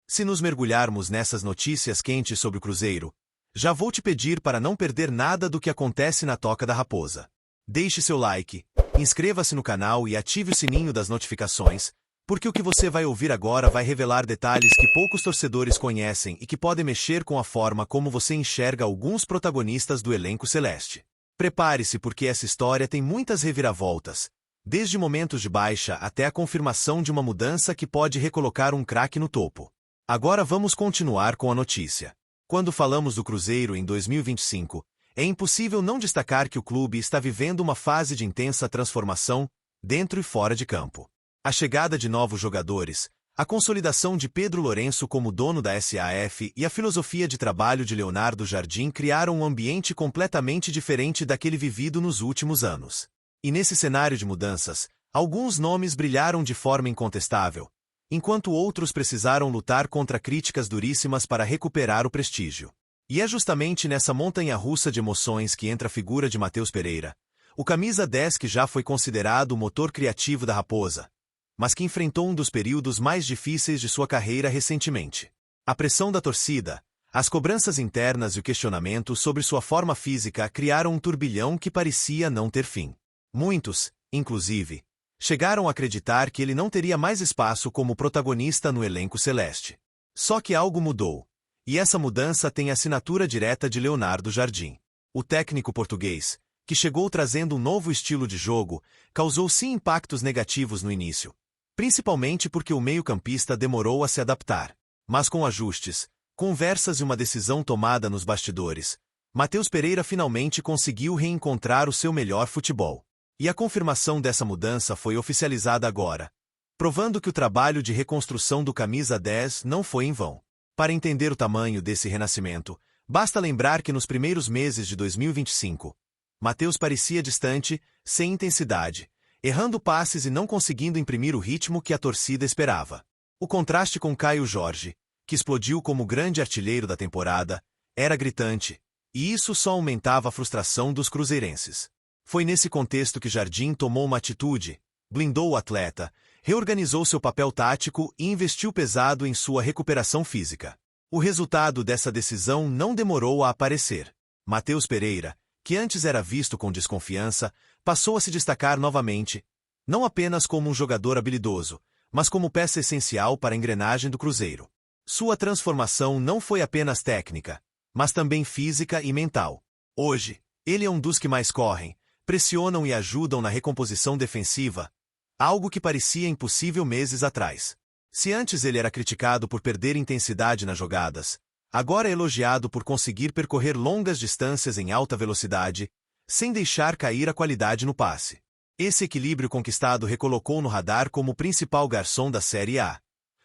Se nos mergulharmos nessas notícias quentes sobre o Cruzeiro, já vou te pedir para não perder nada do que acontece na Toca da Raposa. Deixe seu like, inscreva-se no canal e ative o sininho das notificações, porque o que você vai ouvir agora vai revelar detalhes que poucos torcedores conhecem e que podem mexer com a forma como você enxerga alguns protagonistas do elenco celeste. Prepare-se porque essa história tem muitas reviravoltas, desde momentos de baixa até a confirmação de uma mudança que pode recolocar um craque no topo. Agora vamos continuar com a notícia. Quando falamos do Cruzeiro em 2025, é impossível não destacar que o clube está vivendo uma fase de intensa transformação, dentro e fora de campo. A chegada de novos jogadores, a consolidação de Pedro Lourenço como dono da SAF e a filosofia de trabalho de Leonardo Jardim criaram um ambiente completamente diferente daquele vivido nos últimos anos. E nesse cenário de mudanças, alguns nomes brilharam de forma incontestável, enquanto outros precisaram lutar contra críticas duríssimas para recuperar o prestígio. E é justamente nessa montanha-russa de emoções que entra a figura de Matheus Pereira, o camisa 10 que já foi considerado o motor criativo da Raposa, mas que enfrentou um dos períodos mais difíceis de sua carreira recentemente. A pressão da torcida, as cobranças internas e o questionamento sobre sua forma física criaram um turbilhão que parecia não ter fim. Muitos, inclusive, chegaram a acreditar que ele não teria mais espaço como protagonista no elenco celeste. Só que algo mudou, e essa mudança tem a assinatura direta de Leonardo Jardim. O técnico português, que chegou trazendo um novo estilo de jogo, causou sim impactos negativos no início, principalmente porque o meio-campista demorou a se adaptar. Mas com ajustes, conversas e uma decisão tomada nos bastidores, Matheus Pereira finalmente conseguiu reencontrar o seu melhor futebol. E a confirmação dessa mudança foi oficializada agora, provando que o trabalho de reconstrução do camisa 10 não foi em vão. Para entender o tamanho desse renascimento, basta lembrar que nos primeiros meses de 2025, Matheus parecia distante, sem intensidade, errando passes e não conseguindo imprimir o ritmo que a torcida esperava. O contraste com Caio Jorge, que explodiu como grande artilheiro da temporada, era gritante, e isso só aumentava a frustração dos cruzeirenses. Foi nesse contexto que Jardim tomou uma atitude, blindou o atleta, reorganizou seu papel tático e investiu pesado em sua recuperação física. O resultado dessa decisão não demorou a aparecer. Matheus Pereira, que antes era visto com desconfiança, passou a se destacar novamente, não apenas como um jogador habilidoso, mas como peça essencial para a engrenagem do Cruzeiro. Sua transformação não foi apenas técnica, mas também física e mental. Hoje, ele é um dos que mais correm, pressionam e ajudam na recomposição defensiva, algo que parecia impossível meses atrás. Se antes ele era criticado por perder intensidade nas jogadas, agora é elogiado por conseguir percorrer longas distâncias em alta velocidade, sem deixar cair a qualidade no passe. Esse equilíbrio conquistado recolocou no radar como o principal garçom da Série A,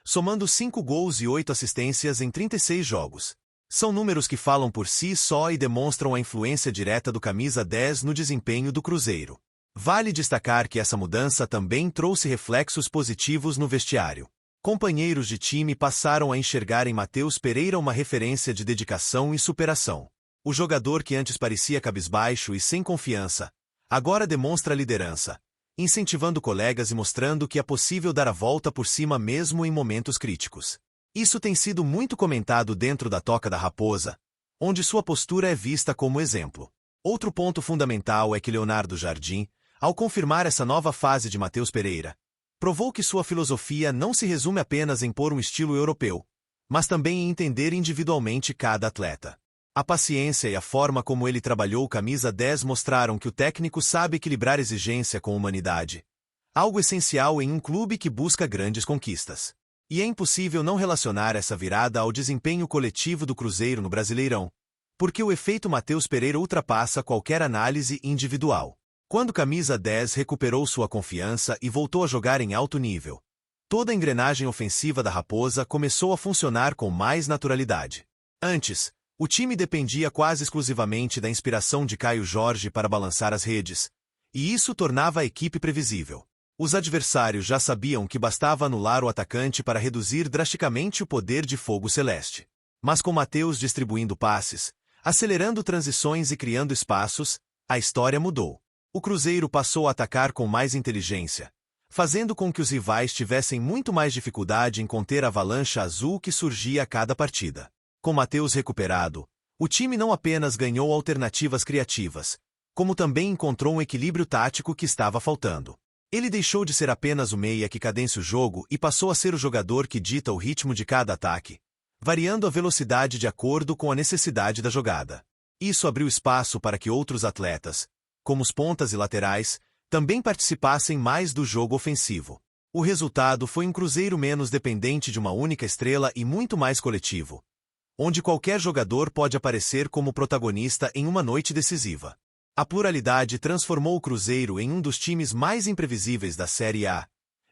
somando 5 gols e 8 assistências em 36 jogos. São números que falam por si só e demonstram a influência direta do camisa 10 no desempenho do Cruzeiro. Vale destacar que essa mudança também trouxe reflexos positivos no vestiário. Companheiros de time passaram a enxergar em Matheus Pereira uma referência de dedicação e superação. O jogador que antes parecia cabisbaixo e sem confiança, agora demonstra liderança, incentivando colegas e mostrando que é possível dar a volta por cima mesmo em momentos críticos. Isso tem sido muito comentado dentro da Toca da Raposa, onde sua postura é vista como exemplo. Outro ponto fundamental é que Leonardo Jardim, ao confirmar essa nova fase de Matheus Pereira, provou que sua filosofia não se resume apenas em pôr um estilo europeu, mas também em entender individualmente cada atleta. A paciência e a forma como ele trabalhou o camisa 10 mostraram que o técnico sabe equilibrar exigência com humanidade, algo essencial em um clube que busca grandes conquistas. E é impossível não relacionar essa virada ao desempenho coletivo do Cruzeiro no Brasileirão, porque o efeito Matheus Pereira ultrapassa qualquer análise individual. Quando o camisa 10 recuperou sua confiança e voltou a jogar em alto nível, toda a engrenagem ofensiva da Raposa começou a funcionar com mais naturalidade. Antes, o time dependia quase exclusivamente da inspiração de Caio Jorge para balançar as redes, e isso tornava a equipe previsível. Os adversários já sabiam que bastava anular o atacante para reduzir drasticamente o poder de fogo celeste. Mas com Matheus distribuindo passes, acelerando transições e criando espaços, a história mudou. O Cruzeiro passou a atacar com mais inteligência, fazendo com que os rivais tivessem muito mais dificuldade em conter a avalanche azul que surgia a cada partida. Com Matheus recuperado, o time não apenas ganhou alternativas criativas, como também encontrou um equilíbrio tático que estava faltando. Ele deixou de ser apenas o meia que cadencia o jogo e passou a ser o jogador que dita o ritmo de cada ataque, variando a velocidade de acordo com a necessidade da jogada. Isso abriu espaço para que outros atletas, como os pontas e laterais, também participassem mais do jogo ofensivo. O resultado foi um Cruzeiro menos dependente de uma única estrela e muito mais coletivo, onde qualquer jogador pode aparecer como protagonista em uma noite decisiva. A pluralidade transformou o Cruzeiro em um dos times mais imprevisíveis da Série A,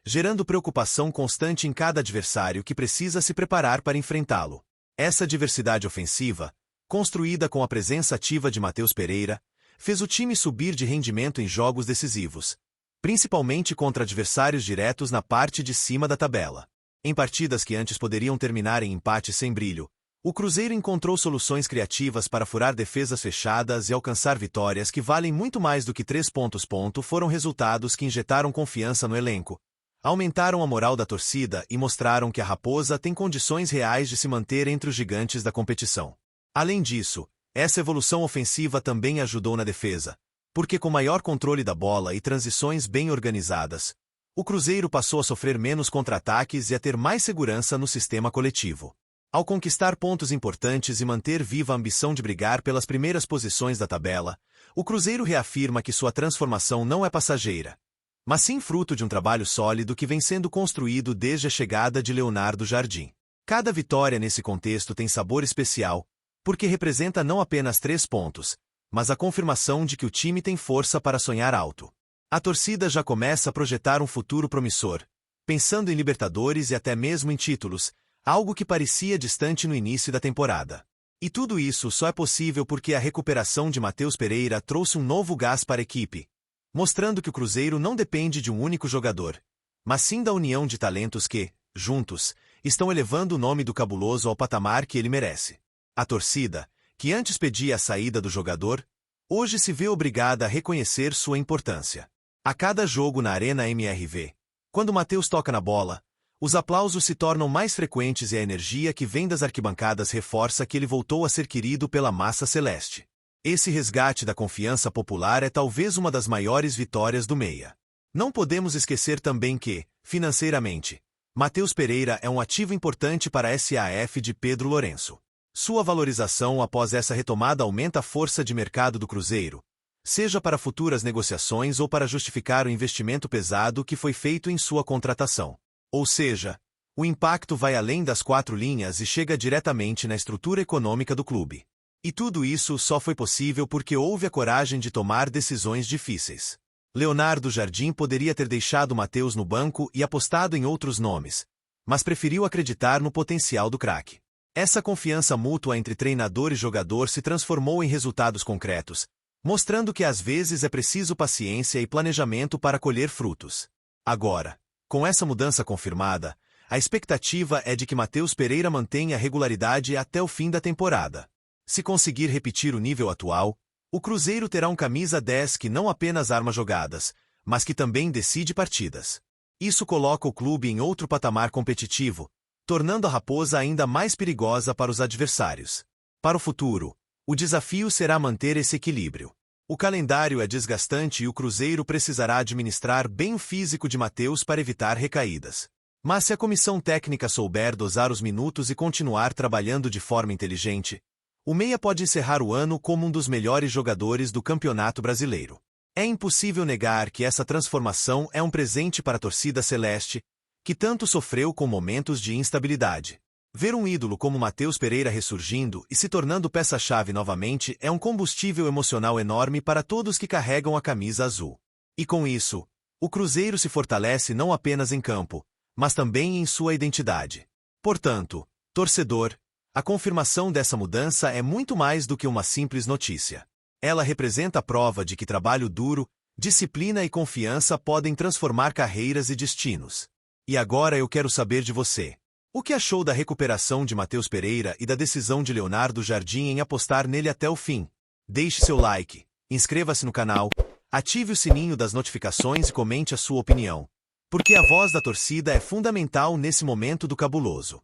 gerando preocupação constante em cada adversário que precisa se preparar para enfrentá-lo. Essa diversidade ofensiva, construída com a presença ativa de Matheus Pereira, fez o time subir de rendimento em jogos decisivos, principalmente contra adversários diretos na parte de cima da tabela. Em partidas que antes poderiam terminar em empate sem brilho, o Cruzeiro encontrou soluções criativas para furar defesas fechadas e alcançar vitórias que valem muito mais do que 3 pontos. Foram resultados que injetaram confiança no elenco, aumentaram a moral da torcida e mostraram que a Raposa tem condições reais de se manter entre os gigantes da competição. Além disso, essa evolução ofensiva também ajudou na defesa, porque com maior controle da bola e transições bem organizadas, o Cruzeiro passou a sofrer menos contra-ataques e a ter mais segurança no sistema coletivo. Ao conquistar pontos importantes e manter viva a ambição de brigar pelas primeiras posições da tabela, o Cruzeiro reafirma que sua transformação não é passageira, mas sim fruto de um trabalho sólido que vem sendo construído desde a chegada de Leonardo Jardim. Cada vitória nesse contexto tem sabor especial, porque representa não apenas 3 pontos, mas a confirmação de que o time tem força para sonhar alto. A torcida já começa a projetar um futuro promissor, pensando em Libertadores e até mesmo em títulos, algo que parecia distante no início da temporada. E tudo isso só é possível porque a recuperação de Matheus Pereira trouxe um novo gás para a equipe, mostrando que o Cruzeiro não depende de um único jogador, mas sim da união de talentos que, juntos, estão elevando o nome do cabuloso ao patamar que ele merece. A torcida, que antes pedia a saída do jogador, hoje se vê obrigada a reconhecer sua importância. A cada jogo na Arena MRV, quando Matheus toca na bola, os aplausos se tornam mais frequentes e a energia que vem das arquibancadas reforça que ele voltou a ser querido pela massa celeste. Esse resgate da confiança popular é talvez uma das maiores vitórias do meia. Não podemos esquecer também que, financeiramente, Matheus Pereira é um ativo importante para a SAF de Pedro Lourenço. Sua valorização após essa retomada aumenta a força de mercado do Cruzeiro, seja para futuras negociações ou para justificar o investimento pesado que foi feito em sua contratação. Ou seja, o impacto vai além das 4 linhas e chega diretamente na estrutura econômica do clube. E tudo isso só foi possível porque houve a coragem de tomar decisões difíceis. Leonardo Jardim poderia ter deixado Matheus no banco e apostado em outros nomes, mas preferiu acreditar no potencial do craque. Essa confiança mútua entre treinador e jogador se transformou em resultados concretos, mostrando que às vezes é preciso paciência e planejamento para colher frutos. Agora, com essa mudança confirmada, a expectativa é de que Matheus Pereira mantenha a regularidade até o fim da temporada. Se conseguir repetir o nível atual, o Cruzeiro terá um camisa 10 que não apenas arma jogadas, mas que também decide partidas. Isso coloca o clube em outro patamar competitivo, tornando a Raposa ainda mais perigosa para os adversários. Para o futuro, o desafio será manter esse equilíbrio. O calendário é desgastante e o Cruzeiro precisará administrar bem o físico de Matheus para evitar recaídas. Mas se a comissão técnica souber dosar os minutos e continuar trabalhando de forma inteligente, o meia pode encerrar o ano como um dos melhores jogadores do Campeonato Brasileiro. É impossível negar que essa transformação é um presente para a torcida celeste, que tanto sofreu com momentos de instabilidade. Ver um ídolo como Matheus Pereira ressurgindo e se tornando peça-chave novamente é um combustível emocional enorme para todos que carregam a camisa azul. E com isso, o Cruzeiro se fortalece não apenas em campo, mas também em sua identidade. Portanto, torcedor, a confirmação dessa mudança é muito mais do que uma simples notícia. Ela representa a prova de que trabalho duro, disciplina e confiança podem transformar carreiras e destinos. E agora eu quero saber de você. O que achou da recuperação de Matheus Pereira e da decisão de Leonardo Jardim em apostar nele até o fim? Deixe seu like, inscreva-se no canal, ative o sininho das notificações e comente a sua opinião. Porque a voz da torcida é fundamental nesse momento do cabuloso.